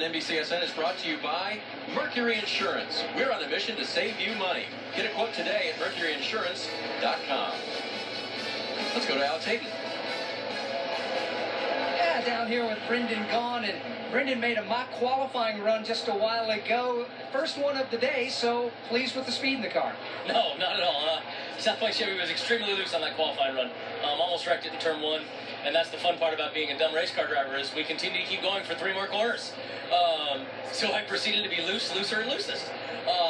NBCSN is brought to you by Mercury Insurance. We're on a mission to save you money. Get a quote today at mercuryinsurance.com. Let's go to Alex Hayden. Yeah, down here with Brendan Gaughan, and Brendan made a mock qualifying run just a while ago. First one of the day, so pleased with the speed in the car. No, not at all. Southway Chevy was extremely loose on that qualifying run. Almost wrecked it in turn one, and that's the fun part about being a dumb race car driver is we continue to keep going for 3 more corners. So I proceeded to be looser, and loosest.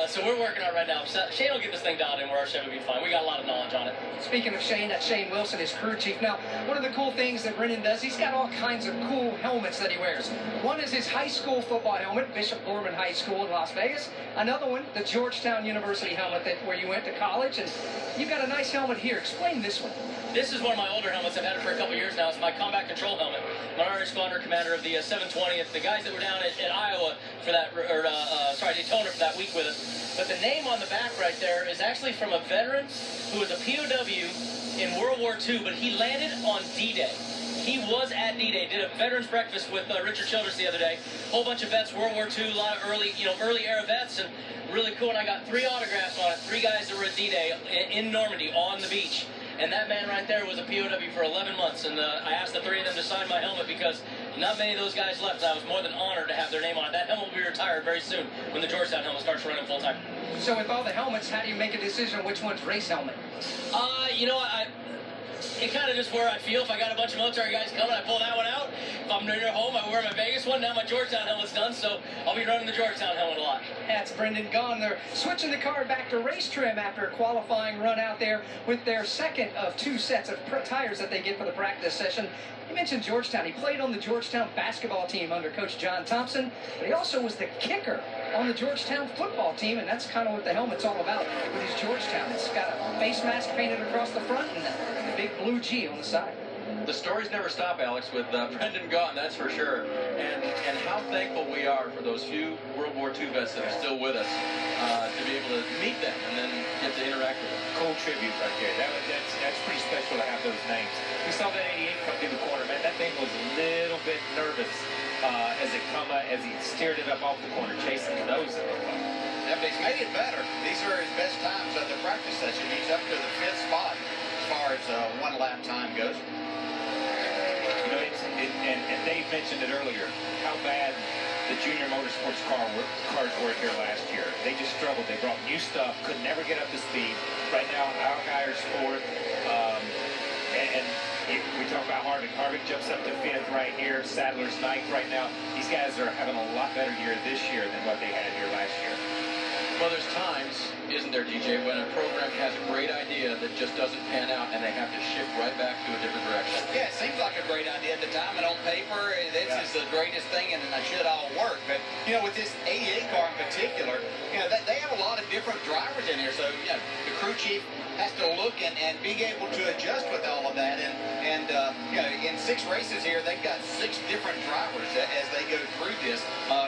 So we're working on it right now. Shane will get this thing dialed in where our Chevy will be fine. We got a lot of knowledge on it. Speaking of Shane, that's Shane Wilson, his crew chief. Now, one of the cool things that Brendan does, he's got all kinds of cool helmets that he wears. One is his high school football helmet, Bishop Gorman High School in Las Vegas. Another one, the Georgetown University helmet where you went to college. And you've got a nice helmet here. Explain this one. This is one of my older helmets. I've had it for a couple years now. It's my combat control helmet. I'm an Irish Squadron commander of the 720th. The guys that were down at Iowa for that, Daytona for that week with us. But the name on the back right there is actually from a veteran who was a POW in World War II, but he landed on D-Day. He was at D-Day, did a veterans breakfast with Richard Childress the other day. Whole bunch of vets, World War II, a lot of early era vets, and really cool. And I got 3 autographs on it, 3 guys that were at D-Day in Normandy on the beach. And that man right there was a POW for 11 months. And I asked the 3 of them to sign my helmet because not many of those guys left. And I was more than honored to have their name on it. That helmet will be retired very soon when the Georgetown helmet starts running full time. So with all the helmets, how do you make a decision on which one's race helmet? It kind of just where I feel. If I got a bunch of military guys coming, I pull that one out. If I'm near home, I wear my Vegas one. Now my Georgetown helmet's done, so I'll be running the Georgetown helmet a lot. That's Brendan Gaughan. They're switching the car back to race trim after a qualifying run out there with their second of 2 sets of tires that they get for the practice session. You mentioned Georgetown. He played on the Georgetown basketball team under Coach John Thompson, but he also was the kicker on the Georgetown football team, and that's kind of what the helmet's all about with his Georgetown. It's got a face mask painted across the front and a big blue G on the side. The stories never stop, Alex, with Brendan Gaughan, that's for sure. And how thankful we are for those few World War II vets that are still with us to be able to meet them and then get to interact with them. Cool tribute right there. That's pretty special to have those names. We saw that 88 come through the corner, man. That thing was a little bit nervous as he steered it up off the corner, chasing the nose of it. Yeah, but he's made it better. These are his best times at the practice session. He's up to the 5th spot as far as one lap time goes. You know, and Dave mentioned it earlier, how bad the junior motorsports cars were here last year. They just struggled. They brought new stuff, could never get up to speed. Right now, our guy is 4th. We talk about Harvick. Harvick jumps up to 5th right here. Sadler's 9th right now. These guys are having a lot better year this year than what they had here last year. Well, there's times, isn't there, DJ, when a program has a great idea that just doesn't pan out and they have to shift right back to a different direction. Yeah, it seems like a great idea at the time, and on paper, this is the greatest thing, and it should all work. But, you know, with this 88 car in particular, you know, they have a lot of different drivers in here, so, you know, the crew chief has to look and be able to adjust with all of that. And you know, in 6 races here, they've got 6 different drivers as they go through this.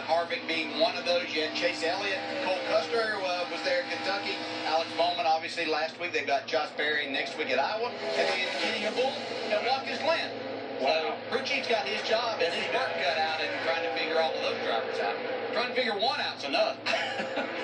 Harvick being one of those. You had Chase Elliott, Cole Custer was there in Kentucky. Alex Bowman, obviously, last week. They've got Josh Berry next week at Iowa. And then Kenny Habul and Watkins Glen. So, crew chief's got his job and his work cut out and trying to figure all of those drivers out. Trying to figure one out's enough.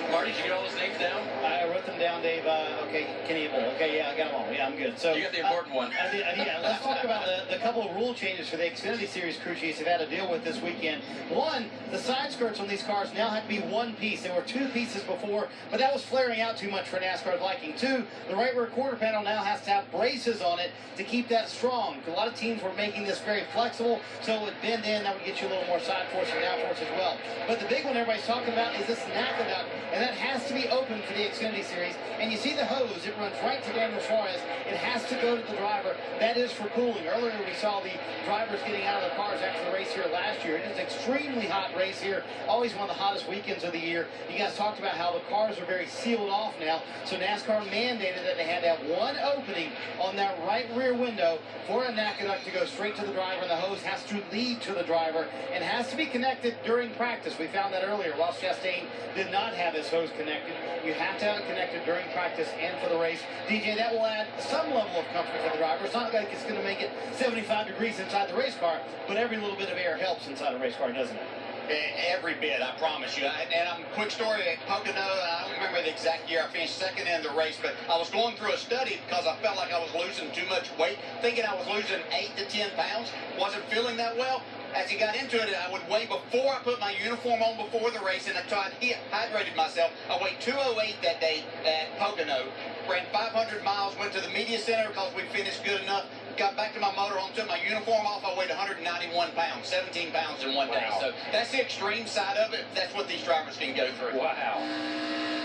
Marty, did you get all those names down? I wrote them down, Dave. Okay, Kenny Bull. Okay, yeah, I got them all. Yeah, I'm good. So you got the important one. Yeah, let's talk about the couple of rule changes for the Xfinity Series crew chiefs have had to deal with this weekend. One, the side skirts on these cars now have to be 1 piece. There were 2 pieces before, but that was flaring out too much for NASCAR's liking. 2, the right rear quarter panel now has to have braces on it to keep that strong. A lot of teams were making this very flexible, so it would bend in. That would get you a little more side force and down force as well. But the big one everybody's talking about is this NACA, and that has to be open for the Xfinity Series. And you see the hose, it runs right to Daniel Suarez. It has to go to the driver. That is for cooling. Earlier we saw the drivers getting out of the cars after the race here last year. It is an extremely hot race here. Always one of the hottest weekends of the year. You guys talked about how the cars are very sealed off now. So NASCAR mandated that they had to have 1 opening on that right rear window for a NACA duct to go straight to the driver. And the hose has to lead to the driver and has to be connected during practice. We found that earlier. Ross Chastain did not have his hose connected. You have to have it connected during practice and for the race. DJ, that will add some level of comfort for the driver. It's not like it's going to make it 75 degrees inside the race car, but every little bit of air helps inside a race car, doesn't it? Every bit, I promise you. And I'm quick story at Pocono. I don't remember the exact year I finished second in the race, but I was going through a study because I felt like I was losing too much weight, thinking I was losing 8 to 10 pounds. Wasn't feeling that well. As he got into it, I would weigh before I put my uniform on before the race, and I tried hydrated myself. I weighed 208 that day at Pocono. Ran 500 miles, went to the media center because we finished good enough. Got back to my motorhome, took my uniform off. I weighed 191 pounds, 17 pounds in one day. Wow. So that's the extreme side of it. That's what these drivers can go through. Wow.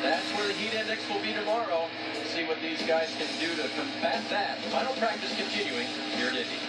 That's where the heat index will be tomorrow. We'll see what these guys can do to combat that. Final practice continuing here at Indy.